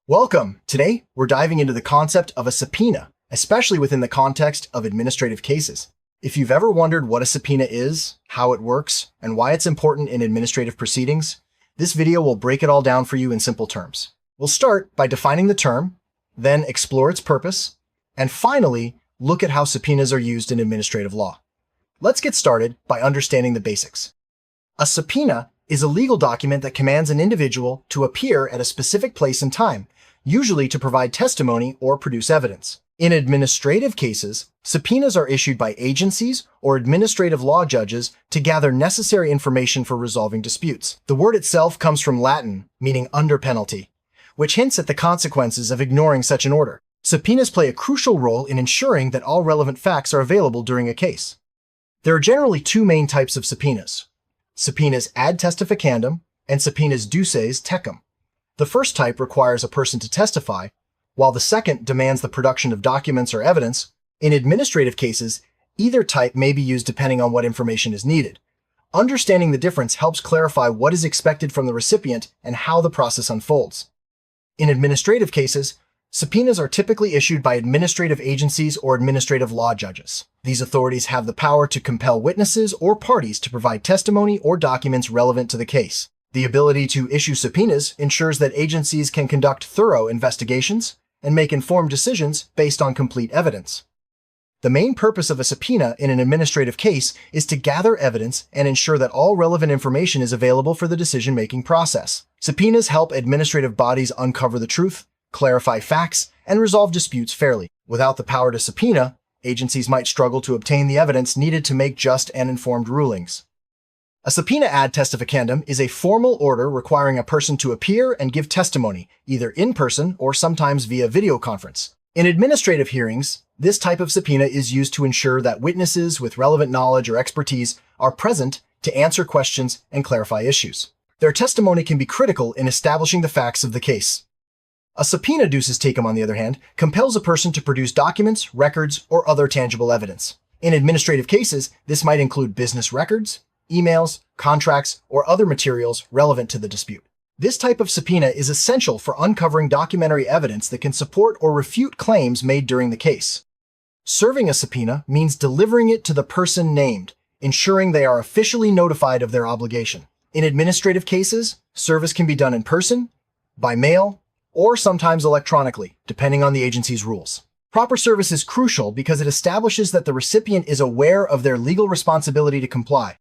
Welcome! Today, we're diving into the concept of a subpoena, especially within the context of administrative cases. If you've ever wondered what a subpoena is, how it works, and why it's important in administrative proceedings, this video will break it all down for you in simple terms. We'll start by defining the term, then explore its purpose, and finally, look at how subpoenas are used in administrative law. Let's get started by understanding the basics. A subpoena is a legal document that commands an individual to appear at a specific place and time, usually to provide testimony or produce evidence. In administrative cases, subpoenas are issued by agencies or administrative law judges to gather necessary information for resolving disputes. The word itself comes from Latin, meaning under penalty, which hints at the consequences of ignoring such an order. Subpoenas play a crucial role in ensuring that all relevant facts are available during a case. There are generally two main types of subpoenas: subpoenas ad testificandum and subpoenas duces tecum. The first type requires a person to testify, while the second demands the production of documents or evidence. In administrative cases, either type may be used depending on what information is needed. Understanding the difference helps clarify what is expected from the recipient and how the process unfolds. In administrative cases, subpoenas are typically issued by administrative agencies or administrative law judges. These authorities have the power to compel witnesses or parties to provide testimony or documents relevant to the case. The ability to issue subpoenas ensures that agencies can conduct thorough investigations and make informed decisions based on complete evidence. The main purpose of a subpoena in an administrative case is to gather evidence and ensure that all relevant information is available for the decision-making process. Subpoenas help administrative bodies uncover the truth, clarify facts, and resolve disputes fairly. Without the power to subpoena, agencies might struggle to obtain the evidence needed to make just and informed rulings. A subpoena ad testificandum is a formal order requiring a person to appear and give testimony, either in person or sometimes via video conference. In administrative hearings, this type of subpoena is used to ensure that witnesses with relevant knowledge or expertise are present to answer questions and clarify issues. Their testimony can be critical in establishing the facts of the case. A subpoena duces tecum, on the other hand, compels a person to produce documents, records, or other tangible evidence. In administrative cases, this might include business records, emails, contracts, or other materials relevant to the dispute. This type of subpoena is essential for uncovering documentary evidence that can support or refute claims made during the case. Serving a subpoena means delivering it to the person named, ensuring they are officially notified of their obligation. In administrative cases, service can be done in person, by mail, or sometimes electronically, depending on the agency's rules. Proper service is crucial because it establishes that the recipient is aware of their legal responsibility to comply.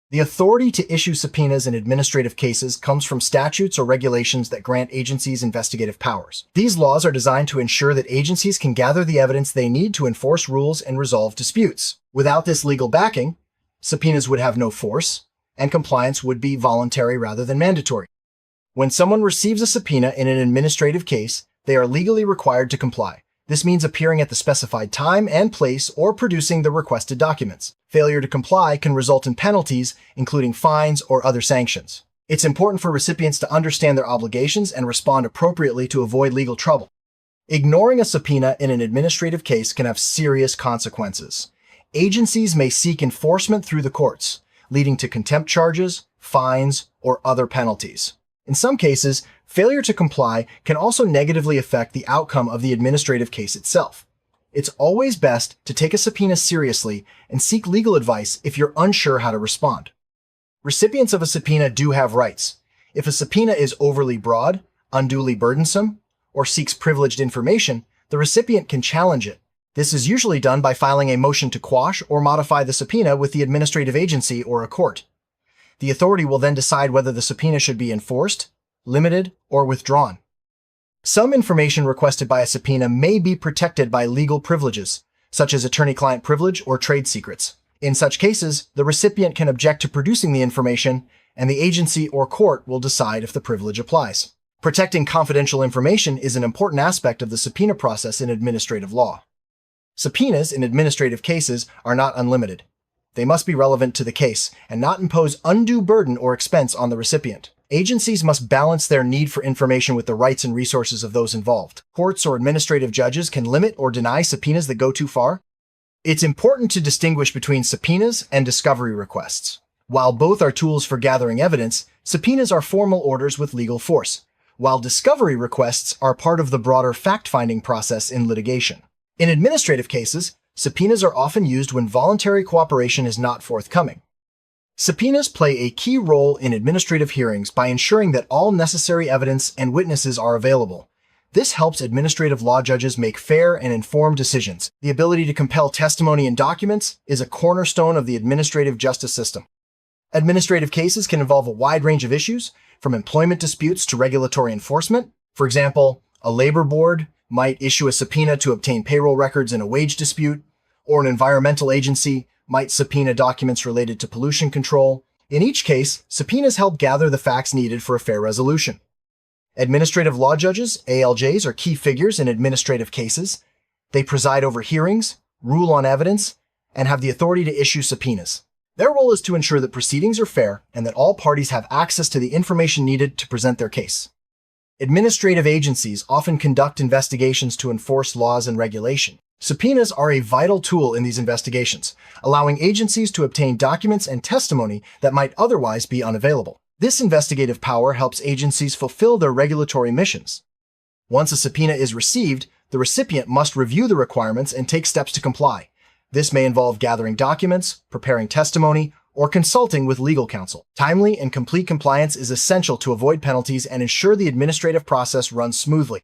The authority to issue subpoenas in administrative cases comes from statutes or regulations that grant agencies investigative powers. These laws are designed to ensure that agencies can gather the evidence they need to enforce rules and resolve disputes. Without this legal backing, subpoenas would have no force, and compliance would be voluntary rather than mandatory. When someone receives a subpoena in an administrative case, they are legally required to comply. This means appearing at the specified time and place or producing the requested documents. Failure to comply can result in penalties, including fines or other sanctions. It's important for recipients to understand their obligations and respond appropriately to avoid legal trouble. Ignoring a subpoena in an administrative case can have serious consequences. Agencies may seek enforcement through the courts, leading to contempt charges, fines, or other penalties. In some cases, failure to comply can also negatively affect the outcome of the administrative case itself. It's always best to take a subpoena seriously and seek legal advice if you're unsure how to respond. Recipients of a subpoena do have rights. If a subpoena is overly broad, unduly burdensome, or seeks privileged information, the recipient can challenge it. This is usually done by filing a motion to quash or modify the subpoena with the administrative agency or a court. The authority will then decide whether the subpoena should be enforced, limited, or withdrawn. Some information requested by a subpoena may be protected by legal privileges, such as attorney-client privilege or trade secrets. In such cases, the recipient can object to producing the information, and the agency or court will decide if the privilege applies. Protecting confidential information is an important aspect of the subpoena process in administrative law. Subpoenas in administrative cases are not unlimited. They must be relevant to the case and not impose undue burden or expense on the recipient. Agencies must balance their need for information with the rights and resources of those involved. Courts or administrative judges can limit or deny subpoenas that go too far. It's important to distinguish between subpoenas and discovery requests. While both are tools for gathering evidence, subpoenas are formal orders with legal force, while discovery requests are part of the broader fact-finding process in litigation. In administrative cases, subpoenas are often used when voluntary cooperation is not forthcoming. Subpoenas play a key role in administrative hearings by ensuring that all necessary evidence and witnesses are available. This helps administrative law judges make fair and informed decisions. The ability to compel testimony and documents is a cornerstone of the administrative justice system. Administrative cases can involve a wide range of issues, from employment disputes to regulatory enforcement. For example, a labor board might issue a subpoena to obtain payroll records in a wage dispute, or an environmental agency might subpoena documents related to pollution control. In each case, subpoenas help gather the facts needed for a fair resolution. Administrative law judges, ALJs, are key figures in administrative cases. They preside over hearings, rule on evidence, and have the authority to issue subpoenas. Their role is to ensure that proceedings are fair and that all parties have access to the information needed to present their case. Administrative agencies often conduct investigations to enforce laws and regulation. Subpoenas are a vital tool in these investigations, allowing agencies to obtain documents and testimony that might otherwise be unavailable. This investigative power helps agencies fulfill their regulatory missions. Once a subpoena is received, the recipient must review the requirements and take steps to comply. This may involve gathering documents, preparing testimony, or consulting with legal counsel. Timely and complete compliance is essential to avoid penalties and ensure the administrative process runs smoothly.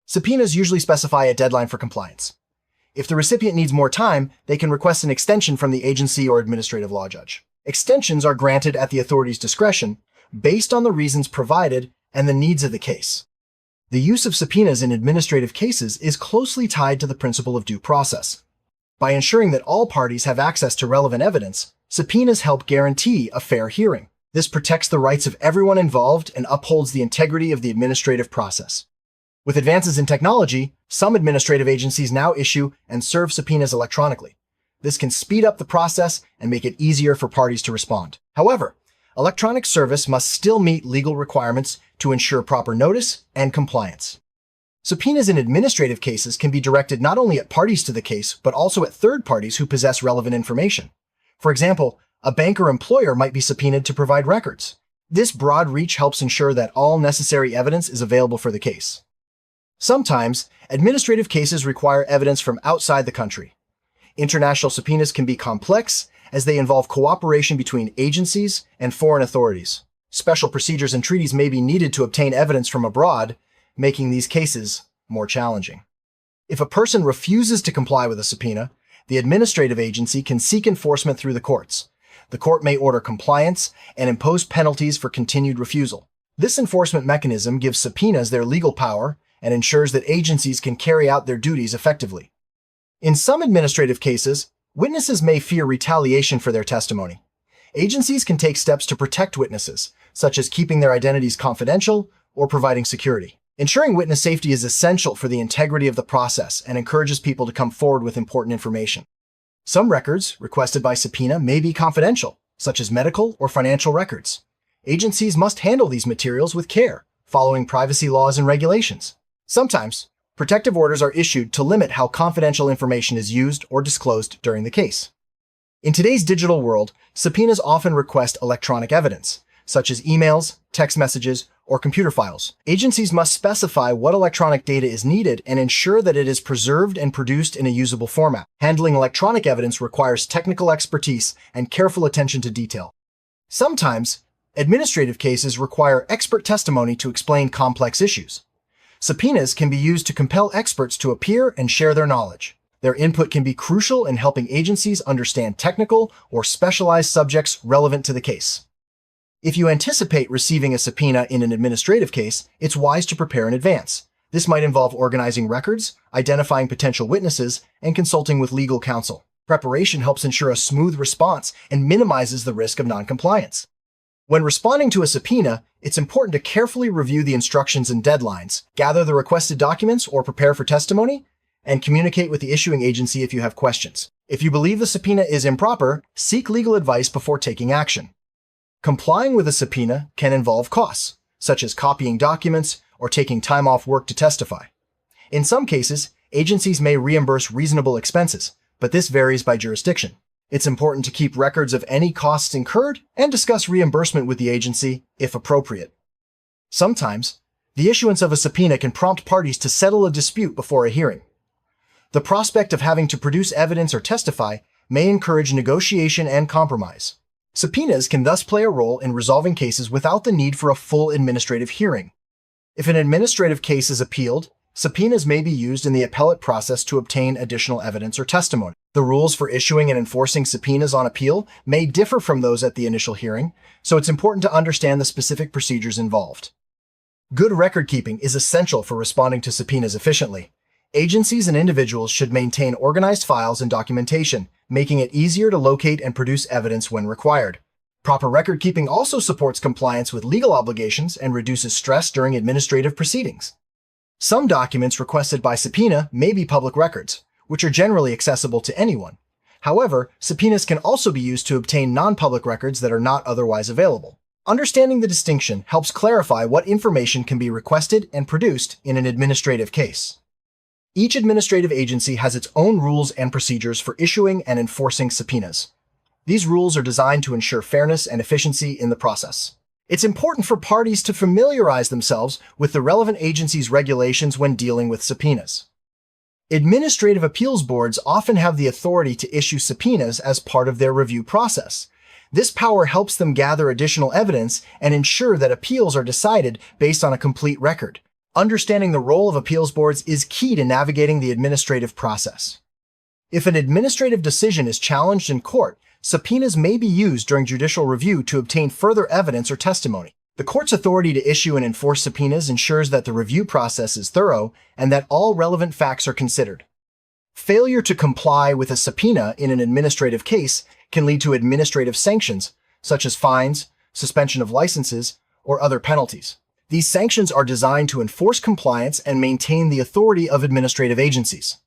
Subpoenas usually specify a deadline for compliance. If the recipient needs more time, they can request an extension from the agency or administrative law judge. Extensions are granted at the authority's discretion, based on the reasons provided and the needs of the case. The use of subpoenas in administrative cases is closely tied to the principle of due process. By ensuring that all parties have access to relevant evidence, subpoenas help guarantee a fair hearing. This protects the rights of everyone involved and upholds the integrity of the administrative process. With advances in technology, some administrative agencies now issue and serve subpoenas electronically. This can speed up the process and make it easier for parties to respond. However, electronic service must still meet legal requirements to ensure proper notice and compliance. Subpoenas in administrative cases can be directed not only at parties to the case, but also at third parties who possess relevant information. For example, a bank or employer might be subpoenaed to provide records. This broad reach helps ensure that all necessary evidence is available for the case. Sometimes, administrative cases require evidence from outside the country. International subpoenas can be complex, as they involve cooperation between agencies and foreign authorities. Special procedures and treaties may be needed to obtain evidence from abroad, making these cases more challenging. If a person refuses to comply with a subpoena, the administrative agency can seek enforcement through the courts. The court may order compliance and impose penalties for continued refusal. This enforcement mechanism gives subpoenas their legal power and ensures that agencies can carry out their duties effectively. In some administrative cases, witnesses may fear retaliation for their testimony. Agencies can take steps to protect witnesses, such as keeping their identities confidential or providing security. Ensuring witness safety is essential for the integrity of the process and encourages people to come forward with important information. Some records requested by subpoena may be confidential, such as medical or financial records. Agencies must handle these materials with care, following privacy laws and regulations. Sometimes, protective orders are issued to limit how confidential information is used or disclosed during the case. In today's digital world, subpoenas often request electronic evidence, such as emails, text messages, or computer files. Agencies must specify what electronic data is needed and ensure that it is preserved and produced in a usable format. Handling electronic evidence requires technical expertise and careful attention to detail. Sometimes, administrative cases require expert testimony to explain complex issues. Subpoenas can be used to compel experts to appear and share their knowledge. Their input can be crucial in helping agencies understand technical or specialized subjects relevant to the case. If you anticipate receiving a subpoena in an administrative case, it's wise to prepare in advance. This might involve organizing records, identifying potential witnesses, and consulting with legal counsel. Preparation helps ensure a smooth response and minimizes the risk of noncompliance. When responding to a subpoena, it's important to carefully review the instructions and deadlines, gather the requested documents or prepare for testimony, and communicate with the issuing agency if you have questions. If you believe the subpoena is improper, seek legal advice before taking action. Complying with a subpoena can involve costs, such as copying documents or taking time off work to testify. In some cases, agencies may reimburse reasonable expenses, but this varies by jurisdiction. It's important to keep records of any costs incurred and discuss reimbursement with the agency if appropriate. Sometimes, The issuance of a subpoena can prompt parties to settle a dispute before a hearing. The prospect of having to produce evidence or testify may encourage negotiation and compromise. Subpoenas can thus play a role in resolving cases without the need for a full administrative hearing. If an administrative case is appealed, subpoenas may be used in the appellate process to obtain additional evidence or testimony. The rules for issuing and enforcing subpoenas on appeal may differ from those at the initial hearing, so it's important to understand the specific procedures involved. Good record keeping is essential for responding to subpoenas efficiently. Agencies and individuals should maintain organized files and documentation, making it easier to locate and produce evidence when required. Proper record keeping also supports compliance with legal obligations and reduces stress during administrative proceedings. Some documents requested by subpoena may be public records, which are generally accessible to anyone. However, subpoenas can also be used to obtain non-public records that are not otherwise available. Understanding the distinction helps clarify what information can be requested and produced in an administrative case. Each administrative agency has its own rules and procedures for issuing and enforcing subpoenas. These rules are designed to ensure fairness and efficiency in the process. It's important for parties to familiarize themselves with the relevant agency's regulations when dealing with subpoenas. Administrative appeals boards often have the authority to issue subpoenas as part of their review process. This power helps them gather additional evidence and ensure that appeals are decided based on a complete record. Understanding the role of appeals boards is key to navigating the administrative process. If an administrative decision is challenged in court, subpoenas may be used during judicial review to obtain further evidence or testimony. The court's authority to issue and enforce subpoenas ensures that the review process is thorough and that all relevant facts are considered. Failure to comply with a subpoena in an administrative case can lead to administrative sanctions, such as fines, suspension of licenses, or other penalties. These sanctions are designed to enforce compliance and maintain the authority of administrative agencies.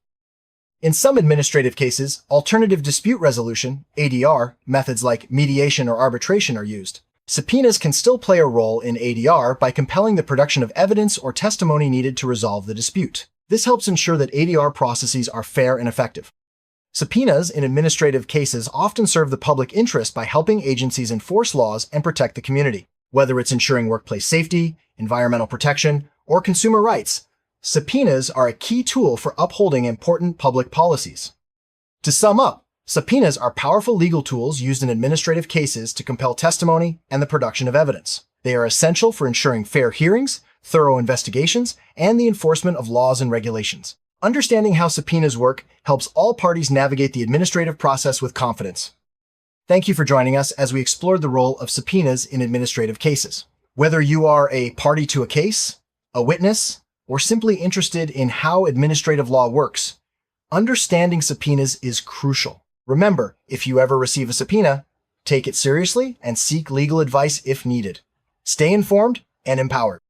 In some administrative cases, alternative dispute resolution, ADR, methods like mediation or arbitration are used. Subpoenas can still play a role in ADR by compelling the production of evidence or testimony needed to resolve the dispute. This helps ensure that ADR processes are fair and effective. Subpoenas in administrative cases often serve the public interest by helping agencies enforce laws and protect the community. Whether it's ensuring workplace safety, environmental protection, or consumer rights, subpoenas are a key tool for upholding important public policies. To sum up, subpoenas are powerful legal tools used in administrative cases to compel testimony and the production of evidence. They are essential for ensuring fair hearings, thorough investigations, and the enforcement of laws and regulations. Understanding how subpoenas work helps all parties navigate the administrative process with confidence. Thank you for joining us as we explored the role of subpoenas in administrative cases. Whether you are a party to a case, a witness, or simply interested in how administrative law works, understanding subpoenas is crucial. Remember, if you ever receive a subpoena, take it seriously and seek legal advice if needed. Stay informed and empowered.